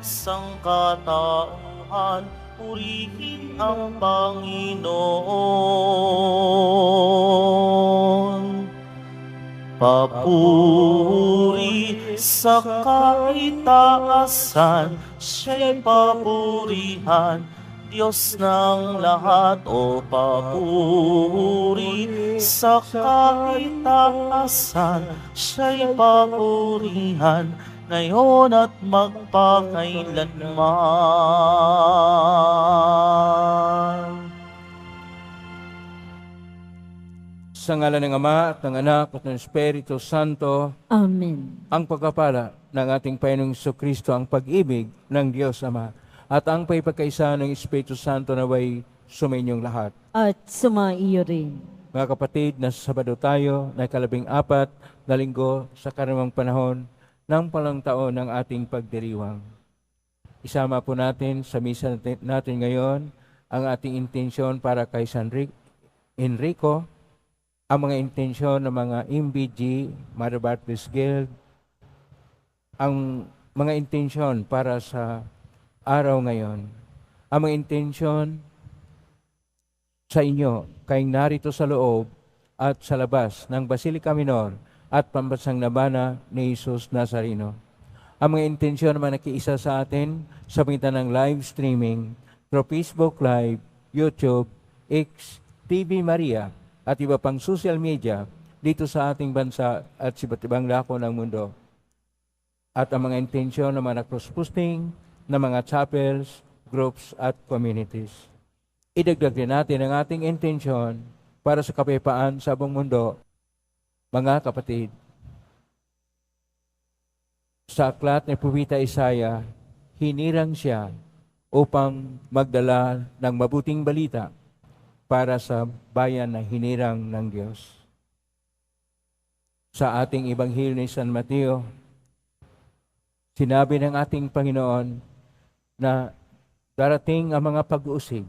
sangkatauhan, purihin ang Panginoon. Papuri sa kaitaasan, siya'y papurihan, Diyos ng lahat. O papuri sa kaitaasan, siya'y papurihan, ngayon at magpakailanman. Sa ngalan ng Ama at ng Anak at ng Espiritu Santo. Amen. Ang pagpapala ng ating Panginoong Jesucristo, ang pag-ibig ng Diyos Ama, at ang pagkakaisa ng Espiritu Santo naway sumainyong lahat. At sumaiyo rin. Mga kapatid, nasa Sabado tayo na 14 na linggo sa karaniwang panahon ng palang taon ng ating pagdiriwang. Isama po natin sa misa natin ngayon ang ating intensyon para kay San Enrico, ang mga intensyon ng mga MBG, Mother Baptist Guild, ang mga intensyon para sa araw ngayon, ang mga intensyon sa inyo, kayong narito sa loob at sa labas ng Basilica Minor at Pambansang Nabana ni Jesus Nazareno. Ang mga intensyon naman nakiisa sa atin sa pagitan ng live streaming through Facebook Live, YouTube, X, TV Maria, at iba pang social media dito sa ating bansa at sa iba't ibang dako ng mundo. At ang mga intensyon ng mga cross-posting, ng mga chapels, groups at communities. Idagdag din natin ang ating intensyon para sa kapayapaan sa buong mundo. Mga kapatid, sa aklat ni Propeta Isaiah, hinirang siya upang magdala ng mabuting balita para sa bayan na hinirang ng Diyos. Sa ating Ebanghelyo ni San Mateo, sinabi ng ating Panginoon na darating ang mga pag-uusig,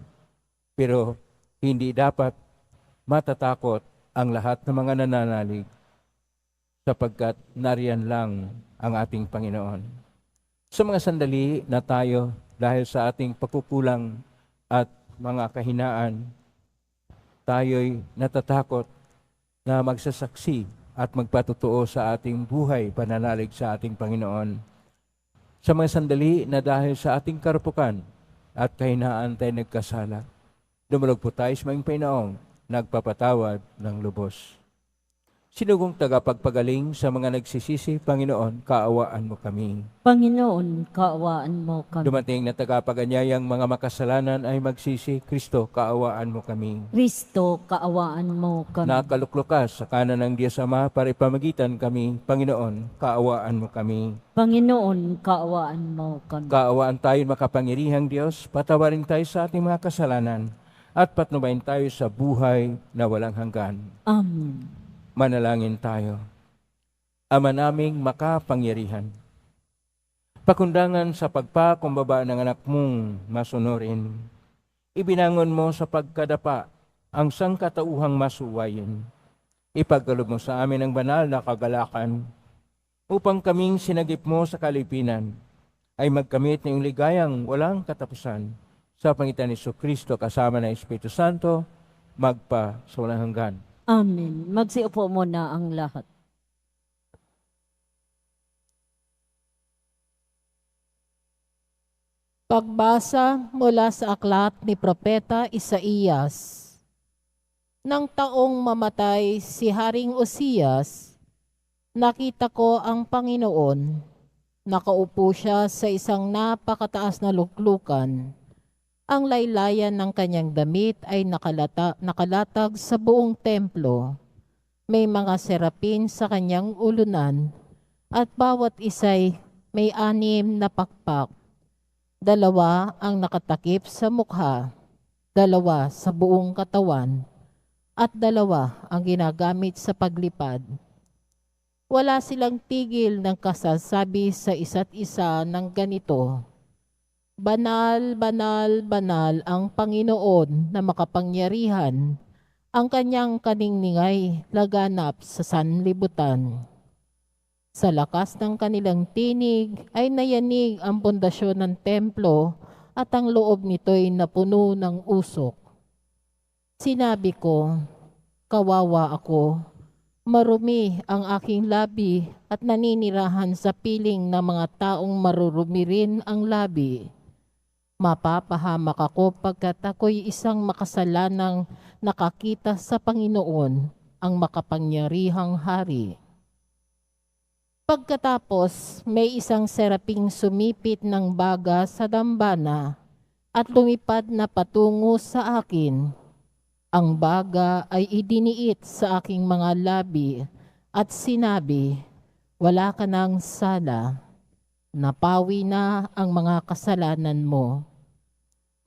pero hindi dapat matatakot ang lahat ng mga nananalig, sapagkat nariyan lang ang ating Panginoon. Sa mga sandali na tayo, dahil sa ating pagkukulang at mga kahinaan, tayo'y natatakot na magsasaksi at magpatutuo sa ating buhay pananalig sa ating Panginoon. Sa mga sandali na dahil sa ating karupukan at kahinaan tayo nagkasala, dumulog po tayo sa mga Panginoong nagpapatawad ng lubos. Sinugong tagapagpagaling sa mga nagsisisi, Panginoon, kaawaan mo kami. Panginoon, kaawaan mo kami. Dumating na tagapaganyayang mga makasalanan ay magsisi, Kristo, kaawaan mo kami. Kristo, kaawaan mo kami. Nakaluklukas sa kanan ng Diyos Ama para ipamagitan kami, Panginoon, kaawaan mo kami. Panginoon, kaawaan mo kami. Kaawaan tayo makapangyarihang Diyos, patawarin tayo sa ating mga kasalanan, at patnubayan tayo sa buhay na walang hanggan. Amen. Manalangin tayo. Ama naming makapangyarihan, pakundangan sa pagpakumbaba ng anak mong masunurin, ibinangon mo sa pagkadapa ang sangkatauhang masuwayin. Ipagkaloob mo sa amin ang banal na kagalakan, upang kaming sinagip mo sa kalipinan, ay magkamit ng ligayang walang katapusan, sa pangitan ni Jesucristo kasama ng Espiritu Santo, magpa sa walang hanggan. Amen. Magsiupo muna ang lahat. Pagbasa mula sa aklat ni Propeta Isaías. Nang taong mamatay si Haring Osias, nakita ko ang Panginoon. Nakaupo siya sa isang napakataas na luklukan. Ang laylayan ng kanyang damit ay nakalatag sa buong templo. May mga serapin sa kanyang ulunan, at bawat isa'y may 6 na pakpak. 2 ang nakatakip sa mukha, 2 sa buong katawan, at 2 ang ginagamit sa paglipad. Wala silang tigil ng kasasabi sa isa't isa ng ganito: Banal, banal, banal ang Panginoon na makapangyarihan, ang kanyang kaniningay laganap sa sanlibutan. Sa lakas ng kanilang tinig ay nayanig ang pundasyon ng templo at ang loob nito'y napuno ng usok. Sinabi ko, kawawa ako, marumi ang aking labi at naninirahan sa piling ng mga taong marurumi rin ang labi. Mapapahamak ako pagkat ako'y isang makasalanang nakakita sa Panginoon, ang makapangyarihang hari. Pagkatapos, may isang seraping sumipit ng baga sa dambana at lumipad na patungo sa akin. Ang baga ay idiniit sa aking mga labi at sinabi, wala ka ng sala, napawi na ang mga kasalanan mo.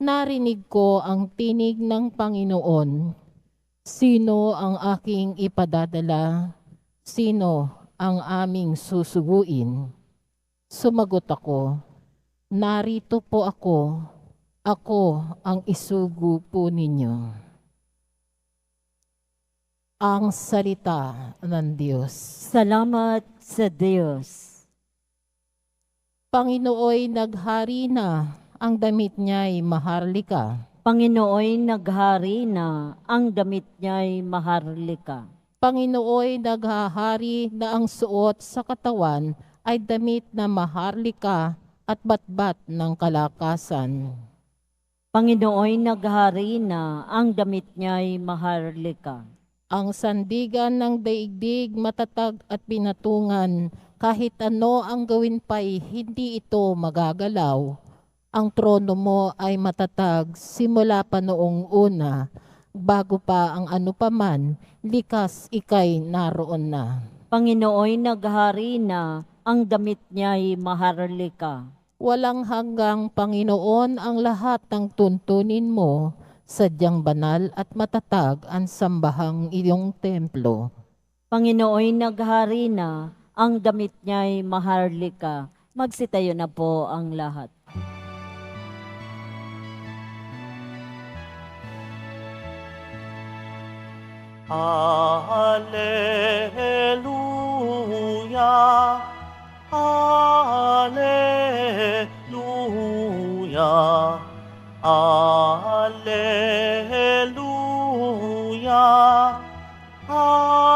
Narinig ko ang tinig ng Panginoon. Sino ang aking ipadadala? Sino ang aming susuguin? Sumagot ako, narito po ako ang isugo po ninyo. Ang salita ng Diyos. Salamat sa Diyos. Panginooy naghari na, ang damit niya'y maharlika. Panginooy naghari na, ang damit niya'y maharlika. Panginooy naghahari na ang suot sa katawan ay damit na maharlika at batbat ng kalakasan. Panginooy naghari na, ang damit niya'y maharlika. Ang sandigan ng daigdig matatag at pinatungan, kahit ano ang gawin pa'y hindi ito magagalaw. Ang trono mo ay matatag simula pa noong una, bago pa ang ano paman, likas ikay naroon na. Panginooy naghari na, ang damit niya'y maharlika. Walang hanggang Panginoon ang lahat ng tuntunin mo, sadyang banal at matatag ang sambahang iyong templo. Panginooy naghari na, ang damit niya'y maharlika. Magsitayo na po ang lahat. Alleluia, Alleluia, Alleluia, Alleluia.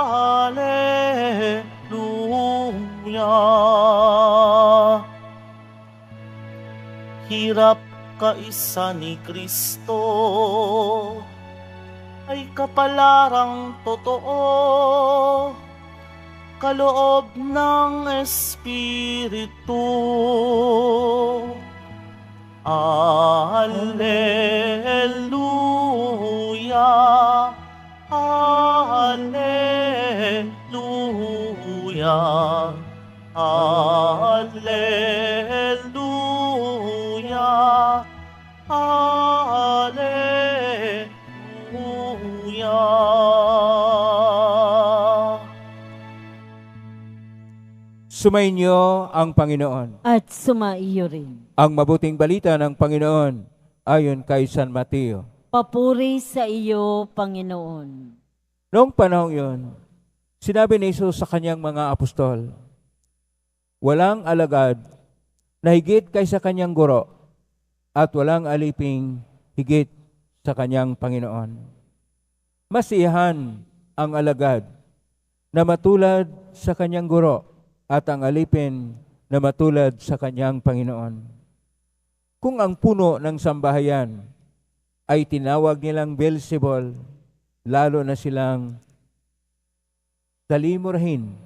Hirap kaisa ni Kristo ay kapalarang totoo, kaloob ng Espiritu. Alleluia, Alleluia, Alleluia, Alleluia. Sumainyo ang Panginoon. At sumaiyo rin. Ang mabuting balita ng Panginoon ayon kay San Mateo. Papuri sa iyo, Panginoon. Noong panahong yun, sinabi ni Jesus sa kanyang mga apostol, walang alagad na higit kaysa kanyang guro at walang aliping higit sa kanyang Panginoon. Masiyahan ang alagad na matulad sa kanyang guro at ang alipin na matulad sa kanyang Panginoon. Kung ang puno ng sambahayan ay tinawag nilang Beelzebul, lalo na silang salimurahin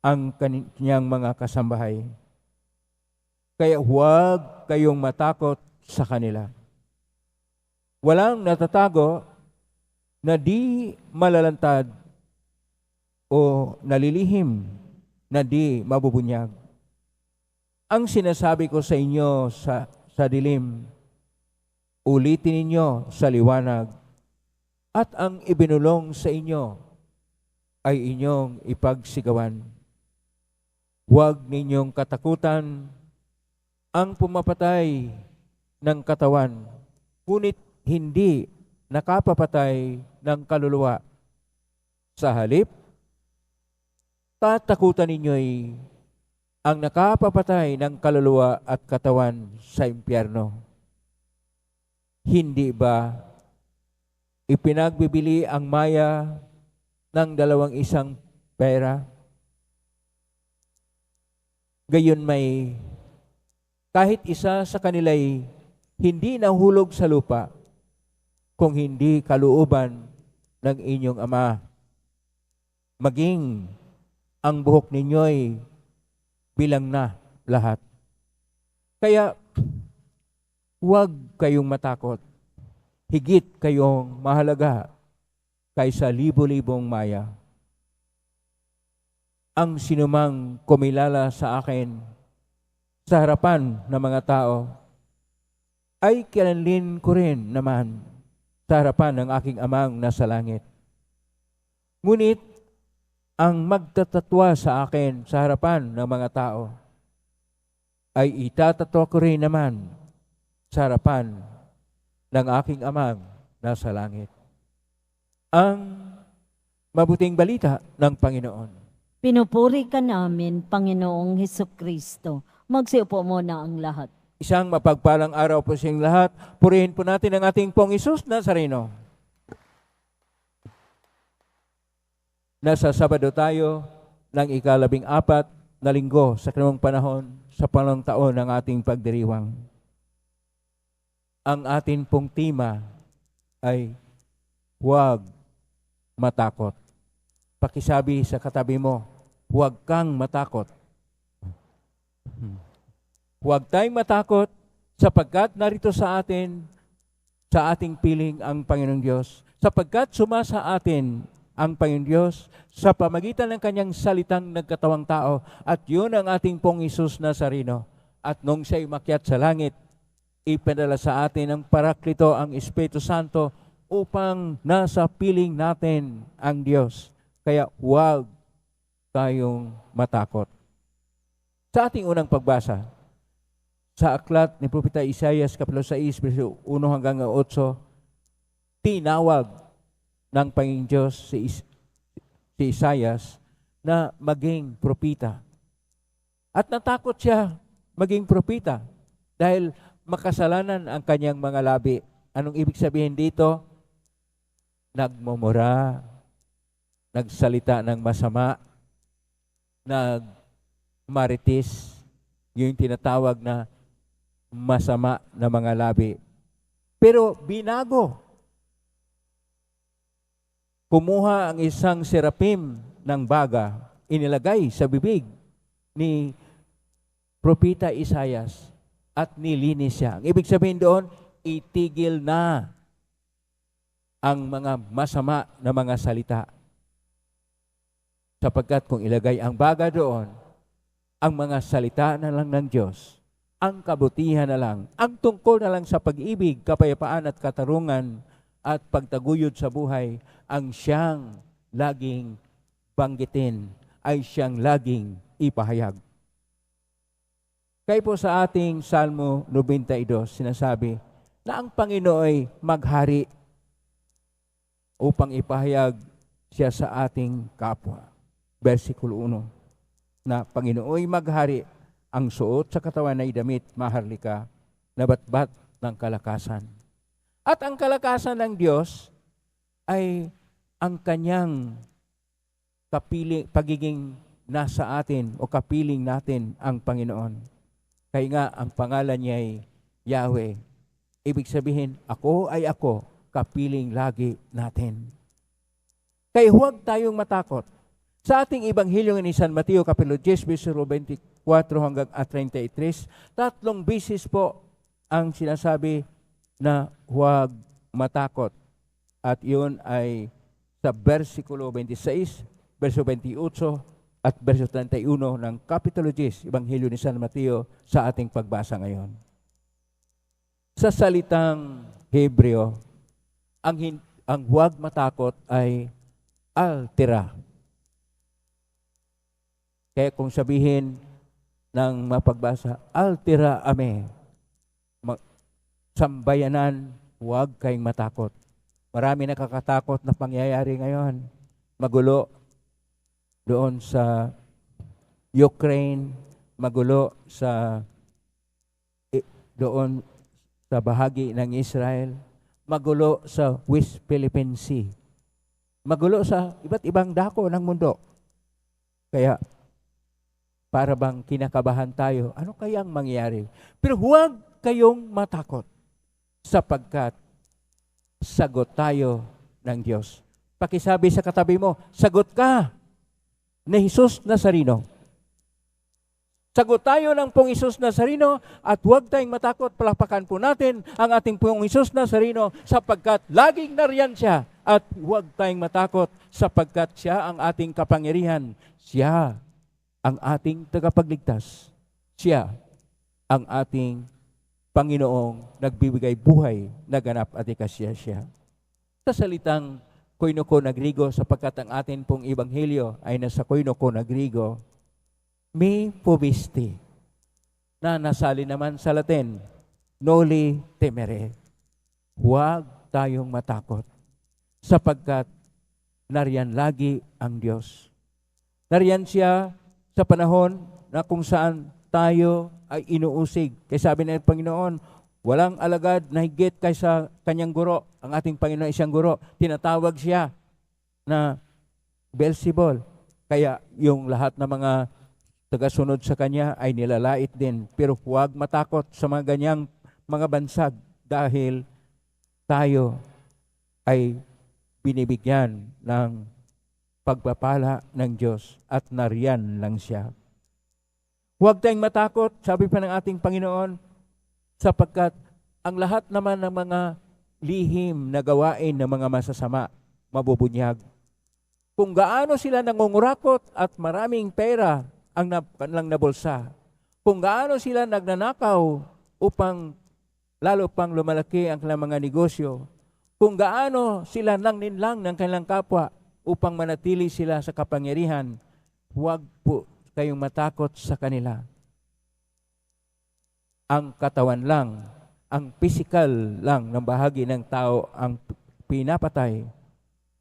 ang kanyang mga kasambahay. Kaya huwag kayong matakot sa kanila. Walang natatago na di malalantad o nalilihim na di mabubunyag. Ang sinasabi ko sa inyo sa dilim, ulitin ninyo sa liwanag, at ang ibinulong sa inyo ay inyong ipagsigawan. Huwag ninyong katakutan ang pumapatay ng katawan, ngunit hindi nakapapatay ng kaluluwa. Sa halip, Katakutan ninyo'y ang nakapapatay ng kaluluwa at katawan sa impyerno. Hindi ba ipinagbibili ang maya ng 2 pera? Gayon may kahit isa sa kanila'y hindi nahulog sa lupa kung hindi kalooban ng inyong Ama. Maging ang buhok ninyo'y bilang na lahat. Kaya huwag kayong matakot. Higit kayong mahalaga kaysa libo-libong maya. Ang sinumang kumilala sa akin sa harapan ng mga tao ay kilanlin ko rin naman sa harapan ng aking Amang nasa langit. Ngunit ang magtatatwa sa akin sa harapan ng mga tao ay itatatwa ko rin naman sa harapan ng aking Amang nasa langit. Ang mabuting balita ng Panginoon. Pinupuri ka namin, Panginoong Hesukristo. Magsiupo muna ang lahat. Isang mapagpalang araw po sa inyong lahat. Purihin po natin ang ating Pong Hesus Nazareno. Nasa Sabado tayo ng ika-14 na linggo sa kanunong panahon sa pangalawang taon ng ating pagdiriwang. Ang atin pong tema ay huwag matakot. Pakisabi sa katabi mo, huwag kang matakot. Huwag tayong matakot sapagkat narito sa atin, sa ating piling ang Panginoong Diyos. Sapagkat sumasa atin ang Panginoong Diyos sa pamagitan ng kanyang salitang nagkatawang tao. At yun ang ating Pong Hesus Nazareno. At nung siya'y umakyat sa langit, ipadala sa atin ang Paraklito, ang Espiritu Santo, upang nasa piling natin ang Diyos. Kaya huwag tayong matakot. Sa ating unang pagbasa, sa aklat ni Propeta Isaias, Kapitulo 6, verso 1 hanggang 8, tinawag ng Panginoong Diyos si Isaias na maging propita. At natakot siya maging propita dahil makasalanan ang kanyang mga labi. Anong ibig sabihin dito? Nagmumura, nagsalita ng masama, nagmarites, yung tinatawag na masama na mga labi. Pero binago. Kumuha ang isang serapim ng baga, inilagay sa bibig ni Propeta Isaias at nilinis siya. Ang ibig sabihin doon, itigil na ang mga masama na mga salita. Sapagkat kung ilagay ang baga doon, ang mga salita na lang ng Diyos, ang kabutihan na lang, ang tungkol na lang sa pag-ibig, kapayapaan at katarungan at pagtaguyod sa buhay, ang siyang laging banggitin, ay siyang laging ipahayag. Kaya po sa ating Salmo 92, sinasabi na ang Panginoon ay maghari upang ipahayag siya sa ating kapwa. Versikulo 1, na Panginoon ay maghari, ang suot sa katawan ay damit, maharlika, na batbat ng kalakasan. At ang kalakasan ng Diyos ay ang kanyang pagiging nasa atin o kapiling natin ang Panginoon. Kaya nga, ang pangalan niya ay Yahweh. Ibig sabihin, ako ay ako, kapiling lagi natin. Kaya huwag tayong matakot. Sa ating Ebanghelyo ni San Mateo, Kapitulo 10, verso 24 hanggang 33, 3 beses po ang sinasabi na huwag matakot. At yun ay sa versikulo 26, verso 28, at verso 31 ng Kapitulo 10, Ebanghelyo ni San Mateo sa ating pagbasa ngayon. Sa salitang Hebreo, ang huwag matakot ay altera. Kaya kung sabihin ng mapagbasa, altera ame, sambayanan, huwag kayong matakot. Marami nakakatakot na pangyayari ngayon. Magulo, doon sa Ukraine, magulo sa doon sa bahagi ng Israel, magulo sa West Philippine Sea, magulo sa iba't ibang dako ng mundo. Kaya para bang kinakabahan tayo, ano kayang mangyari? Pero huwag kayong matakot sapagkat sagot tayo ng Diyos. Pakisabi sa katabi mo, sagot ka ni Jesus Nazareno. Sagot tayo ng pong Jesus Nazareno at huwag tayong matakot. Palakpakan po natin ang ating pong Jesus Nazareno sapagkat laging nariyan siya. At huwag tayong matakot sapagkat siya ang ating kapangyarihan. Siya ang ating tagapagligtas. Siya ang ating Panginoong nagbibigay buhay na ganap at ikasya siya. Sa salitang koinoko na Grigo, sapagkat ang atin pong ebanghelyo ay nasa koinoko na Grigo, me povisti, na nasali naman sa Latin, noli temere. Huwag tayong matakot, sapagkat nariyan lagi ang Diyos. Nariyan siya sa panahon na kung saan tayo ay inuusig. Kaya sabi ng Panginoon, walang alagad na higit kaysa kanyang guro. Ang ating Panginoon ay siyang guro. Tinatawag siya na Beelzebul. Kaya yung lahat ng mga tagasunod sa kanya ay nilalait din. Pero huwag matakot sa mga ganyang mga bansag dahil tayo ay binibigyan ng pagpapala ng Diyos at nariyan lang siya. Huwag tayong matakot, sabi pa ng ating Panginoon, sapagkat ang lahat naman ng mga lihim na gawain ng mga masasama, mabubunyag. Kung gaano sila nangungurakot at maraming pera ang kanilang nabulsa, kung gaano sila nagnanakaw upang lalo pang lumalaki ang kanilang mga negosyo, kung gaano sila nangninlang ng kanilang kapwa upang manatili sila sa kapangyarihan, huwag po kayong matakot sa kanila. Ang katawan lang, ang physical lang ng bahagi ng tao ang pinapatay,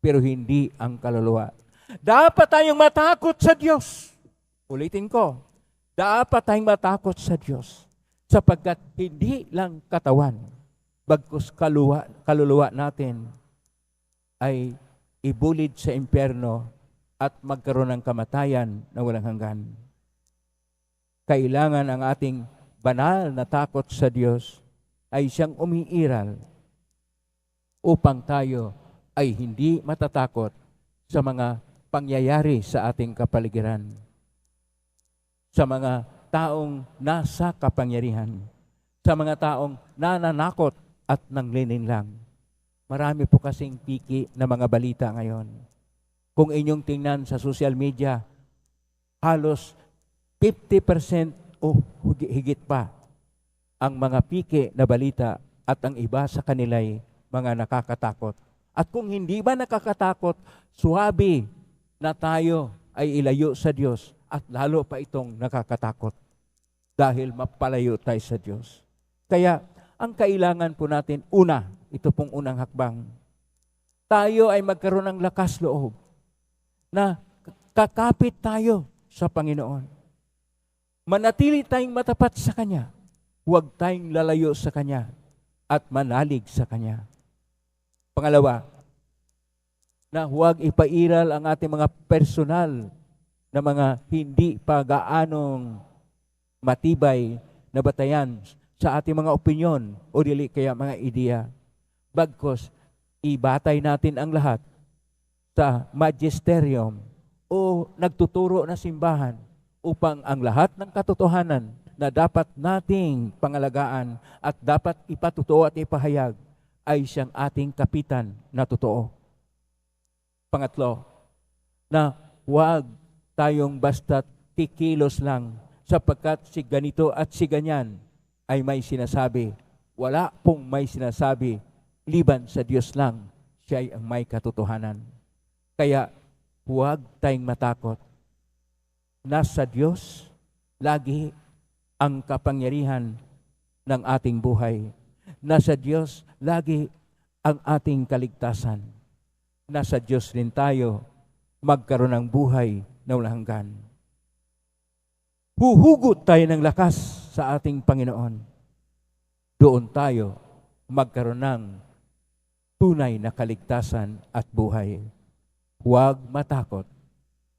pero hindi ang kaluluwa. Dapat tayong matakot sa Diyos. Ulitin ko, dapat tayong matakot sa Diyos sapagkat hindi lang katawan, bagkus kaluluwa natin ay ibulid sa impyerno at magkaroon ng kamatayan na walang hanggan. Kailangan ang ating banal na takot sa Diyos ay siyang umiiral upang tayo ay hindi matatakot sa mga pangyayari sa ating kapaligiran, sa mga taong nasa kapangyarihan, sa mga taong nananakot at nanglilinlang. Marami po kasing piki na mga balita ngayon. Kung inyong tingnan sa social media, halos 50% o higit pa ang mga piki na balita at ang iba sa kanila'y mga nakakatakot. At kung hindi ba nakakatakot, suwabe na tayo ay ilayo sa Diyos at lalo pa itong nakakatakot dahil mapalayo tayo sa Diyos. Kaya ang kailangan po natin, una, ito pong unang hakbang, tayo ay magkaroon ng lakas loob na kakapit tayo sa Panginoon. Manatili tayong matapat sa Kanya. Huwag tayong lalayo sa Kanya at manalig sa Kanya. Pangalawa, na huwag ipairal ang ating mga personal na mga hindi pa gaanong matibay na batayan sa ating mga opinyon o dili kaya mga ideya. Bagkos, ibatay natin ang lahat sa magisterium o nagtuturo na simbahan upang ang lahat ng katotohanan na dapat nating pangalagaan at dapat ipatutuo at ipahayag ay siyang ating kapitan na totoo. Pangatlo, na huwag tayong basta't kikilos lang sapagkat si ganito at si ganyan ay may sinasabi. Wala pong may sinasabi liban sa Diyos lang. Siya ay ang may katotohanan. Kaya huwag tayong matakot. Nasa Diyos lagi ang kapangyarihan ng ating buhay. Nasa Diyos lagi ang ating kaligtasan. Nasa Diyos rin tayo magkaroon ng buhay na walang hanggan. Huhugot tayo ng lakas sa ating Panginoon. Doon tayo magkaroon ng tunay na kaligtasan at buhay. Huwag matakot,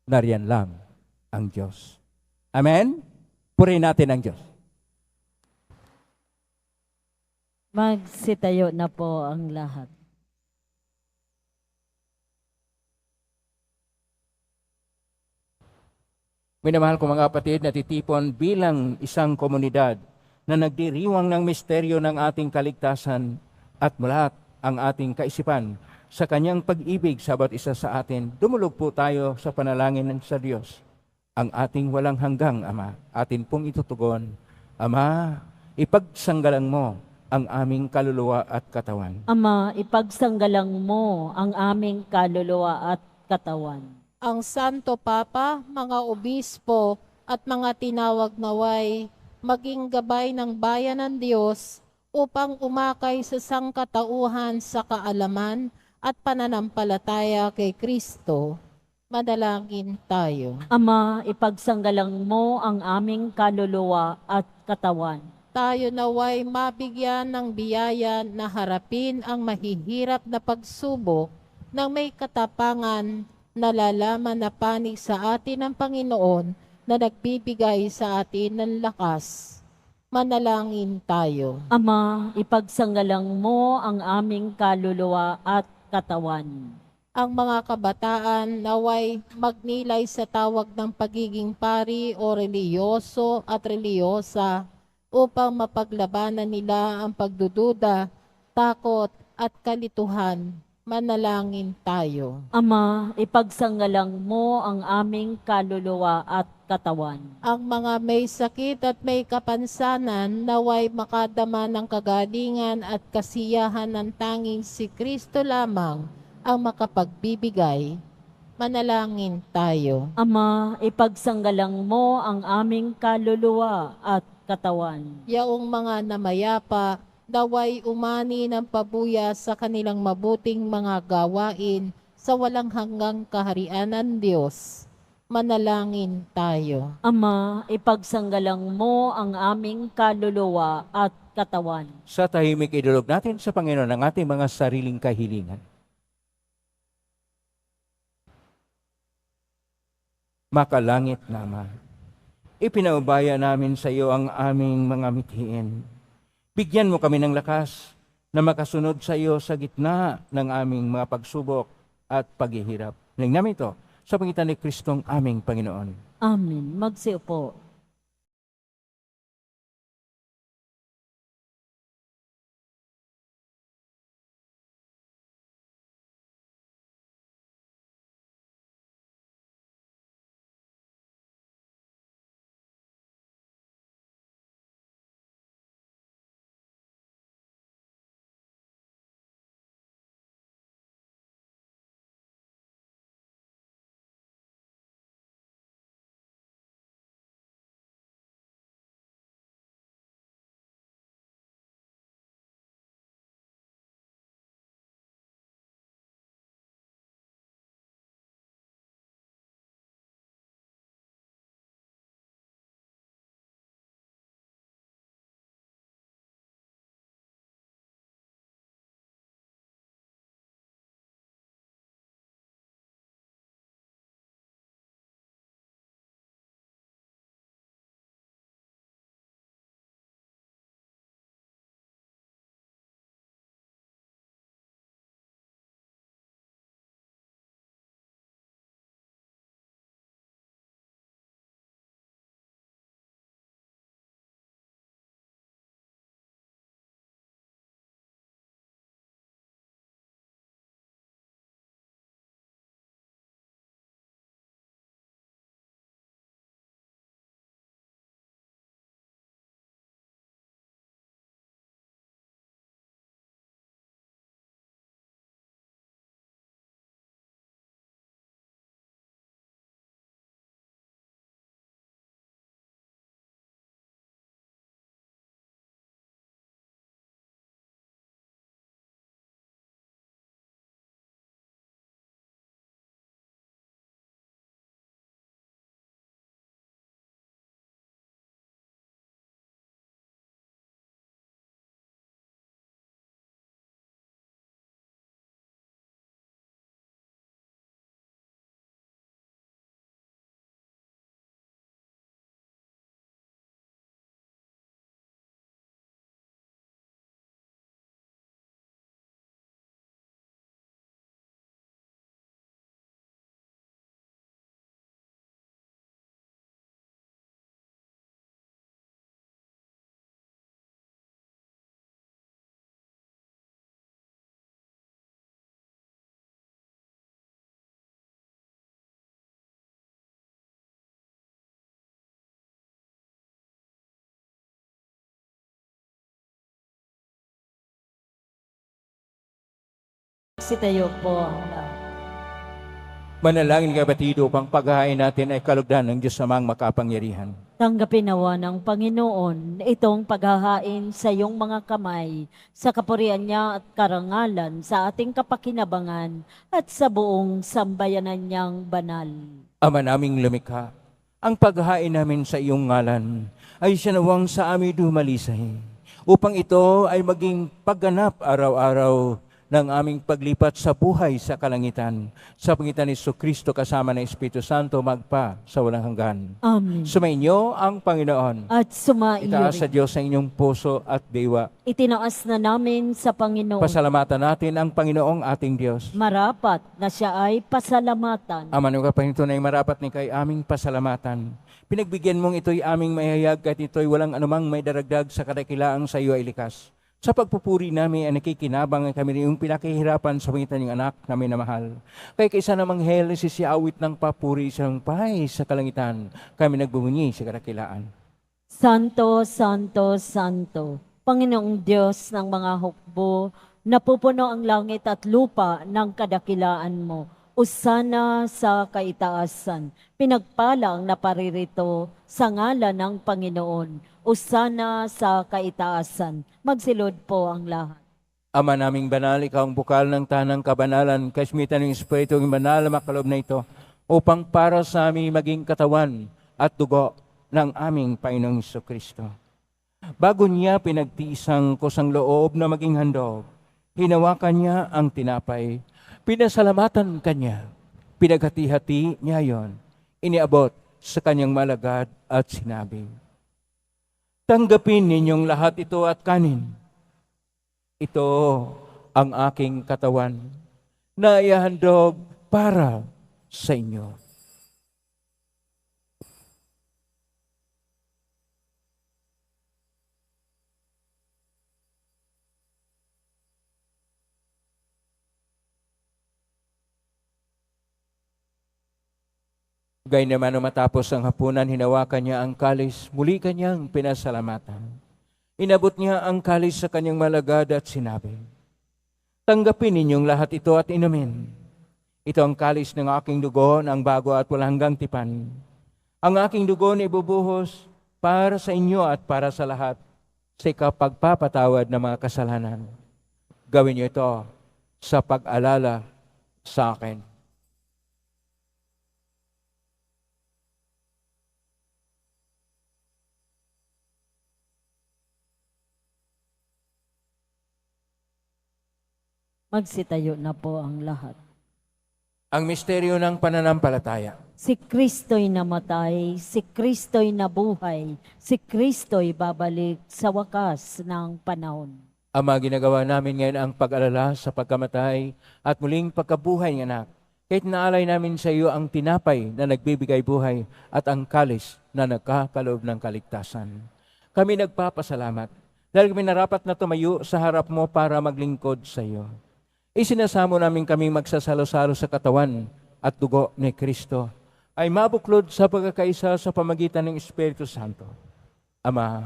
nariyan lang ang Diyos. Amen? Purihin natin ang Diyos. Magsitayo na po ang lahat. Minamahal ko mga kapatid, natitipon bilang isang komunidad na nagdiriwang ng misteryo ng ating kaligtasan at mulat ang ating kaisipan sa kanyang pag-ibig sa bawat isa sa atin. Dumulog po tayo sa panalangin sa Diyos, ang ating walang hanggang Ama. Atin pong itutugon, Ama, ipagsanggalang mo ang aming kaluluwa at katawan. Ama, ipagsanggalang mo ang aming kaluluwa at katawan. Ang Santo Papa, mga obispo at mga tinawag naway maging gabay ng bayan ng Diyos upang umakay sa sangkatauhan sa kaalaman at pananampalataya kay Kristo. Madalangin tayo. Ama, ipagsanggalang mo ang aming kaluluwa at katawan. Tayo naway mabigyan ng biyaya na harapin ang mahihirap na pagsubok ng may katapangan, nalalaman na panig sa atin ng Panginoon na nagbibigay sa atin ng lakas. Manalangin tayo. Ama, ipagsanggalang mo ang aming kaluluwa at katawan. Ang mga kabataan naway magnilay sa tawag ng pagiging pari o reliyoso at reliyosa upang mapaglabanan nila ang pagdududa, takot at kalituhan. Manalangin tayo. Ama, ipagsanggalang mo ang aming kaluluwa at katawan. Ang mga may sakit at may kapansanan naway makadama ng kagalingan at kasiyahan ng tanging si Kristo lamang ang makapagbibigay. Manalangin tayo. Ama, ipagsanggalang mo ang aming kaluluwa at katawan. Yaong mga namayapa, naway umani ng pabuya sa kanilang mabuting mga gawain sa walang hanggang kaharian ng Diyos. Manalangin tayo. Ama, ipagsanggalang mo ang aming kaluluwa at katawan. Sa tahimik idulog natin sa Panginoon ang ating mga sariling kahilingan. Makalangit na Ama, ipinaubaya namin sa iyo ang aming mga mithiin. Bigyan mo kami ng lakas na makasunod sa iyo sa gitna ng aming mga pagsubok at paghihirap. Hiling namin ito sa pangitan ni Kristong aming Panginoon. Amen. Magsiupo. Sitayo po ang lahat. Manalangin kapatid upang paghahain natin ay kalugdan ng Diyos Amang makapangyarihan. Tanggapin nawa ng Panginoon itong paghahain sa iyong mga kamay, sa kapurihan niya at karangalan, sa ating kapakinabangan at sa buong sambayanan niyang banal. Ama naming lumikha, ang paghahain namin sa iyong ngalan ay sinawang sa amin dumalisay, upang ito ay maging pagganap araw-araw ng aming paglipat sa buhay sa kalangitan, sa pangitan ni Jesucristo kasama ng Espiritu Santo magpa sa walang hanggan. Amen. Sumainyo ang Panginoon. At sumaiyo Itaas sa rin. Diyos sa inyong puso at diwa. Itinaas na namin sa Panginoon. Pasalamatan natin ang Panginoong ating Diyos. Marapat na siya ay pasalamatan. Ama ng kapahintunay, marapat ni kay aming pasalamatan. Pinagbigyan mong ito'y aming mayayag kahit ito'y walang anumang may daragdag sa kadakilaang sa iyo ay likas. Sa pagpupuri namin ay nakikinabang kami rin yung pinakihirapan sa pangitan ng anak na minamahal. Kaya kaysa namang hel, sisiawit ng papuri sa pay sa kalangitan, kami nagbubunyi sa kadakilaan. Santo, Santo, Santo, Panginoong Diyos ng mga hukbo, napupuno ang langit at lupa ng kadakilaan mo. Usana sa kaitaasan, pinagpalang na paririto sa ngalan ng Panginoon. Usana sa kaitaasan, magsilod po ang lahat. Ama naming banal, ikaw ang bukal ng tanang kabanalan, kasmitan ng Espiritu ng banal na makalob na ito, upang para sa aming maging katawan at dugo ng aming Panginoong Jesucristo. Bago niya pinagtiisang kusang loob na maging handog, hinawakan niya ang tinapay, pinasalamatan kanya, pinaghati-hati niya yon, iniabot sa kanyang malagad at sinabi, tanggapin ninyong lahat ito at kanin. Ito ang aking katawan na ihahandog para sa inyo. Gayun naman nung matapos ang hapunan, hinawakan niya ang kalis, muli kanyang pinasalamatan. Inabot niya ang kalis sa kanyang malagad at sinabi, tanggapin ninyong lahat ito at inumin. Ito ang kalis ng aking dugo, ng bago at walang hanggang tipan. Ang aking dugo na ibubuhos para sa inyo at para sa lahat sa ikapagpapatawad ng mga kasalanan. Gawin niyo ito sa pag-alala sa akin. Magsitayo na po ang lahat. Ang misteryo ng pananampalataya. Si Kristo'y namatay, si Kristo'y nabuhay, si Kristo'y babalik sa wakas ng panahon. Ama, ginagawa namin ngayon ang pag-alala sa pagkamatay at muling pagkabuhay ng anak. Kahit naalay namin sa iyo ang tinapay na nagbibigay buhay at ang kalis na nagkakaloob ng kaligtasan. Kami nagpapasalamat dahil kami narapat na tumayo sa harap mo para maglingkod sa iyo. Isinasamo namin kaming magsasalo-salo sa katawan at dugo ni Kristo ay mabuklod sa pagkakaisa sa pamagitan ng Espiritu Santo. Ama,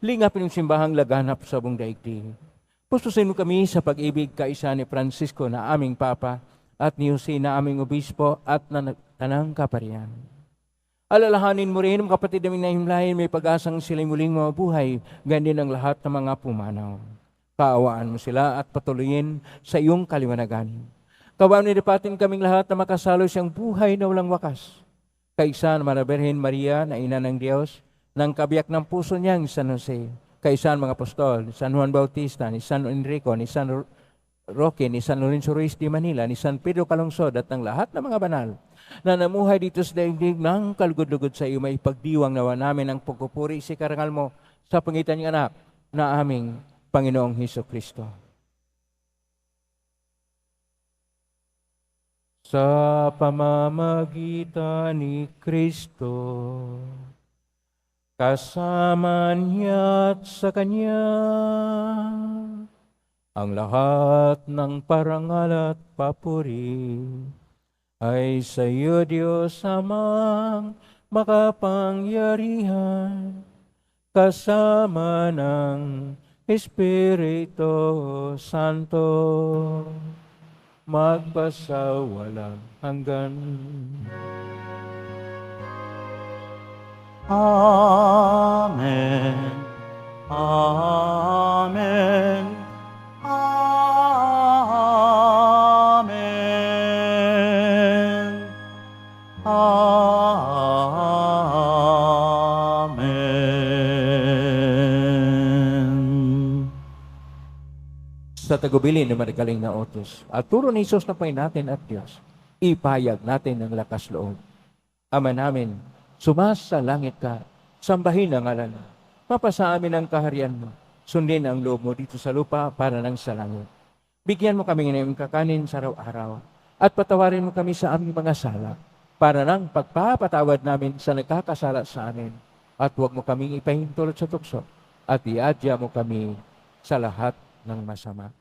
lingapin yung simbahang laganap sa buong daigdig. Pustusin mo kami sa pag-ibig kaisa ni Francisco na aming Papa at ni Jose na aming Obispo at na tanang kaparian. Alalahanin mo rin ang kapatid naming nahimlahin, may pag-asang sila'y muling mabuhay, ganyan ang lahat ng mga pumanaw. Kaawaan mo sila at patuloyin sa iyong kaliwanagan. Kawaan nilapatin kaming lahat na makasalo siyang buhay na walang wakas. Kaisa naman na Birhen Maria na ina ng Diyos, ng kabiyak ng puso niyang San Jose. Kaisa mga apostol, ni San Juan Bautista, ni San Enrico, ni San Roque, ni San Lorenzo Ruiz de Manila, ni San Pedro Calungsod at ng lahat ng mga banal na namuhay dito sa daigdig ng kalugod-lugod sa iyo, may pagdiwang nawa namin ang pagpupuri sa karangal mo sa pangitan ng anak na aming Panginoong Hesukristo. Sa pamamagitan ni Kristo, kasama niya at sa Kanya, ang lahat ng parangal at papuri ay sa iyo, Diyos Amang makapangyarihan, kasama ng Espiritu Santo, magpasawalang hanggan. Amen. Amen. Amen. Amen. Sa tagubilin ng marigaling na utos, at turo ni Isus na Panginoon natin at Diyos, ipayag natin ng lakas loob. Ama namin, sumasa langit ka, sambahin ang ngalan mo. Mapasa amin ang kaharian mo. Sundin ang loob mo dito sa lupa para nang sa langit. Bigyan mo kami ng kakanin sa araw-araw at patawarin mo kami sa aming mga sala para nang pagpapatawad namin sa nagkakasala sa amin. At huwag mo kaming ipahintulot sa tukso at iadya mo kami sa lahat ng masama.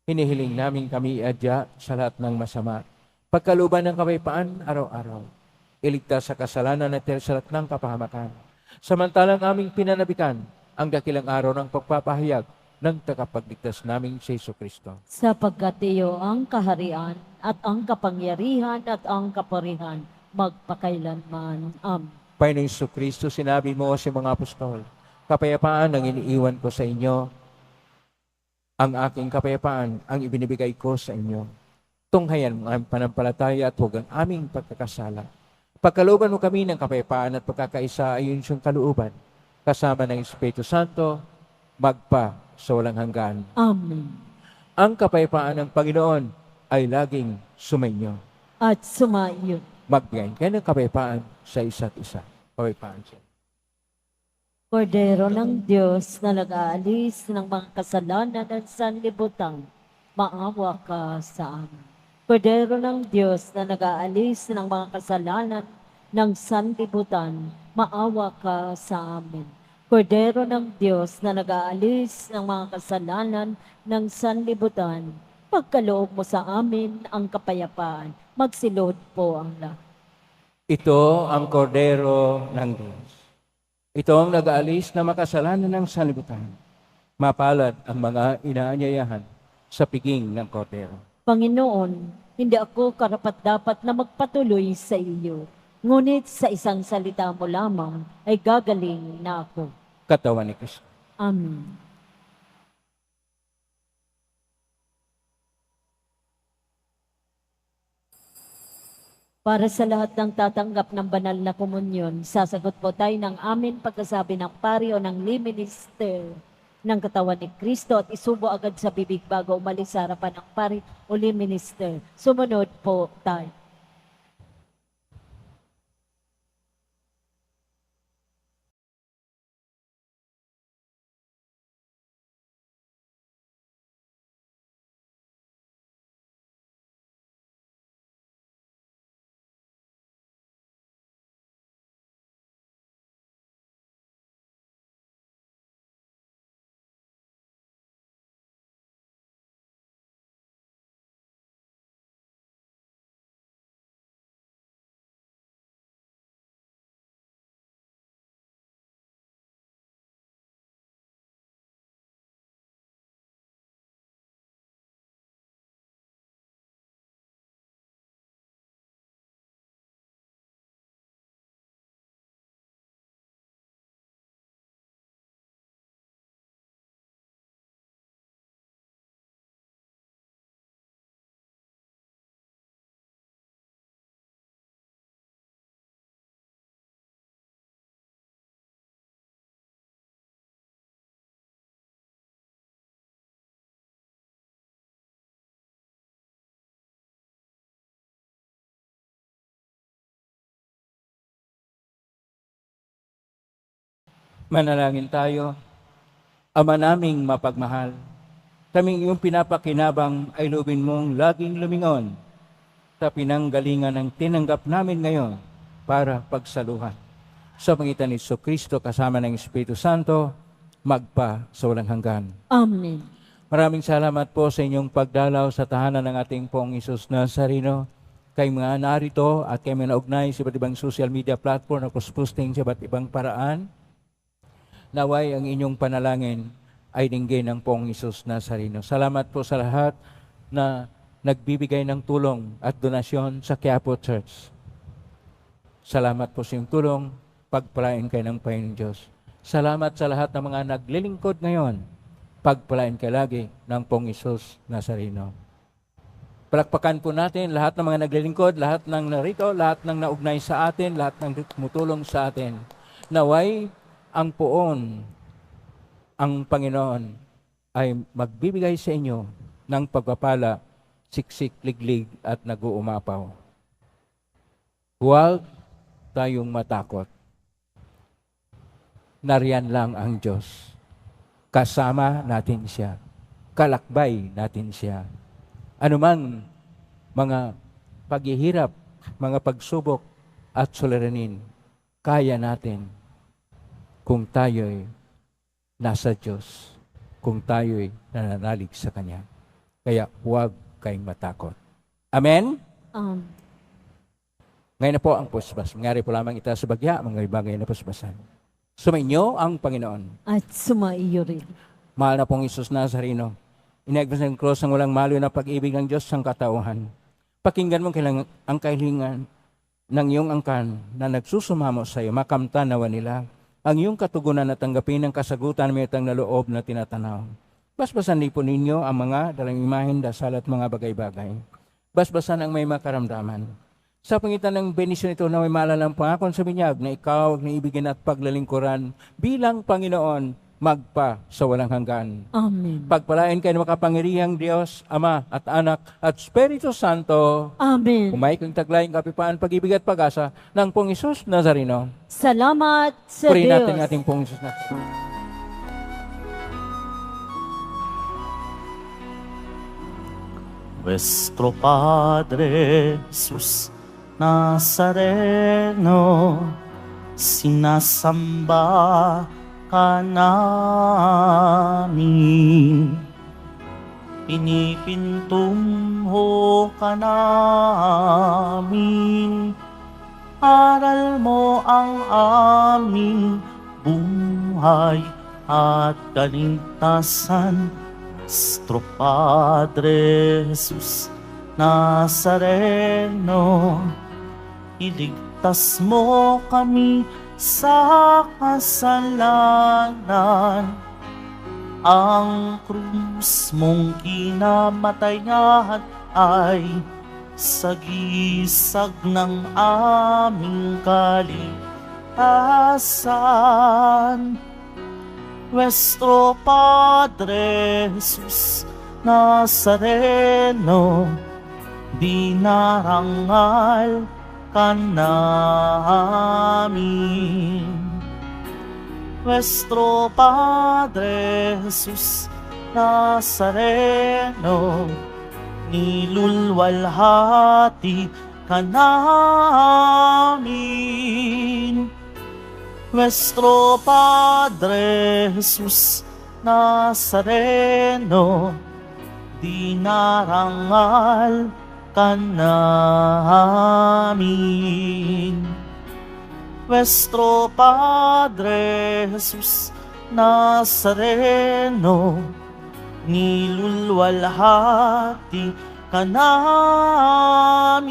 Hinihiling namin kami iadya sa lahat ng masama. Pagkaluban ng kapayapaan araw-araw. Iligtas sa kasalanan at sa lahat ng kapahamakan. Samantalang aming pinanabikan ang dakilang araw ng pagpapahayag ng tagapagligtas naming si Jesucristo. Sapagkat iyo ang kaharian at ang kapangyarihan at ang kapurihan magpakailanman. Amen. Panginoong Jesucristo, sinabi mo sa mga apostol, kapayapaan ang iniiwan ko sa inyo, ang aking kapayapaan ang ibinibigay ko sa inyo. Tunghayan mo ang panampalataya at huwag ang aming pagkakasala. Pagkalooban mo kami ng kapayapaan at pagkakaisa ayon siyang kalooban, kasama ng Espiritu Santo, magpa sa walang hanggan. Amen. Ang kapayapaan ng Panginoon ay laging sumainyo. At sumayon. Magbigay kayo ng kapayapaan sa isa't isa. Kapayapaan siya. Kordero ng Diyos na nag-aalis ng mga kasalanan at sanlibutan, maawa ka sa amin. Kordero ng Diyos na nag-aalis ng mga kasalanan ng sanlibutan, maawa ka sa amin. Kordero ng Diyos na nag-aalis ng mga kasalanan ng sanlibutan, pagkaloob mo sa amin ang kapayapaan. Magsilod po ang lahat. Ito ang kordero ng Diyos. Ito ang nag-aalis na makasalanan ng sanlibutan. Mapalad ang mga inaanyayahan sa piging ng kordero. Panginoon, hindi ako karapat-dapat na magpatuloy sa iyo. Ngunit sa isang salita mo lamang ay gagaling na ako. Katawan ni Kristo. Amen. Para sa lahat ng tatanggap ng banal na komunyon, sasagot po tayo ng amin pagkasabi ng pari o ng lay minister ng katawan ni Kristo at isubo agad sa bibig bago umalis sa harapan ng pari o lay minister. Sumunod po tayo. Manalangin tayo. Ama naming mapagmahal, kaming iyong pinapakinabang ay lubin mong laging lumingon sa pinanggalingan ng tinanggap namin ngayon para pagsaluhan. Sa pangitan ni Jesucristo kasama ng Espiritu Santo, magpa sa walang hanggan. Amen. Maraming salamat po sa inyong pagdalaw sa tahanan ng ating Poong Isus Nazareno. Kay mga narito at kay mga naugnay sa iba't ibang social media platform na posting sa iba't ibang paraan, naway ang inyong panalangin ay dinggin ng Poong Isus Nazareno. Salamat po sa lahat na nagbibigay ng tulong at donasyon sa Quiapo Church. Salamat po sa iyong tulong. Pagpalain kayo ng Panginoon Diyos. Salamat sa lahat ng mga naglilingkod ngayon. Pagpalain kayo lagi ng Pong Isus Nazareno. Palakpakan po natin lahat ng mga naglilingkod, lahat ng narito, lahat ng naugnay sa atin, lahat ng tumutulong sa atin. Naway ang poon, ang Panginoon ay magbibigay sa inyo ng pagpapala, siksik, liglig at nag-uumapaw. Huwag tayong matakot. Nariyan lang ang Diyos. Kasama natin siya. Kalakbay natin siya. Anuman mga paghihirap, mga pagsubok at suliranin, kaya natin kung tayo'y nasa Diyos, kung tayo'y nananalig sa Kanya. Kaya huwag kayong matakot. Amen? Ngayon na po ang pusbas. Mangyari po lamang ita sa bagya, mga bagay na pusbasan. Sumainyo ang Panginoon. At sumaiyo rin. Mahal na pong Isus Nazareno, inagpas ng cross ang walang malo na pag-ibig ng Diyos sang katauhan. Pakinggan mo ang kahilingan ng iyong angkan na nagsusumamo sa iyo, makamtanawa nila ang iyong katugunan na tanggapin ang kasagutan may itang naloob na tinatanaw. Basbasan din po ninyo ang mga dalang imahin, dasal at mga bagay-bagay. Basbasan ang may makaramdaman. Sa pangitan ng benisyon ito na may maalalang pangakon sa binyag na ikaw na ibigin at paglalingkuran bilang Panginoon magpa sa walang hanggan. Amen. Pagpalain kayo ng makapangyarihang Diyos, Ama at Anak at Espiritu Santo. Amen. Kumay kang taglayang kapipaan, pag-ibig at pag-asa ng Pong Isus Nazareno. Salamat sa Purihin Diyos. natin ang ating Pong Isus Nazareno. Nuestro Padre Jesus Nazareno, sinasamba ka namin. Pinipintumho ka namin. Aral mo ang aming buhay at kaligtasan. Nuestro Padre Jesus Nazareno, iligtas mo kami sa kasalanan. Ang krus mong kinamatayan ay sagisag ng aming kaligtasan. Nuestro Padre Jesus Nazareno, dinarangal ka namin. Nuestro Padre Jesus Nazareno, nilulwalhati ka namin. Nuestro Padre Jesus Nazareno, dinarangal ka namin. Nuestro Padre Jesus Nazareno, nilulwalhati ka namin. Purihin natin ang ating Pong Isus Nazareno. Kumay kang taglayang kapipaan, pag-ibig at pag-asa ng Pong Isus Nazareno. Nuestro Padre Jesus Nazareno, nilulwalhati ka namin. Nuestro Padre Jesus Nazareno, nilulwalhati ka namin.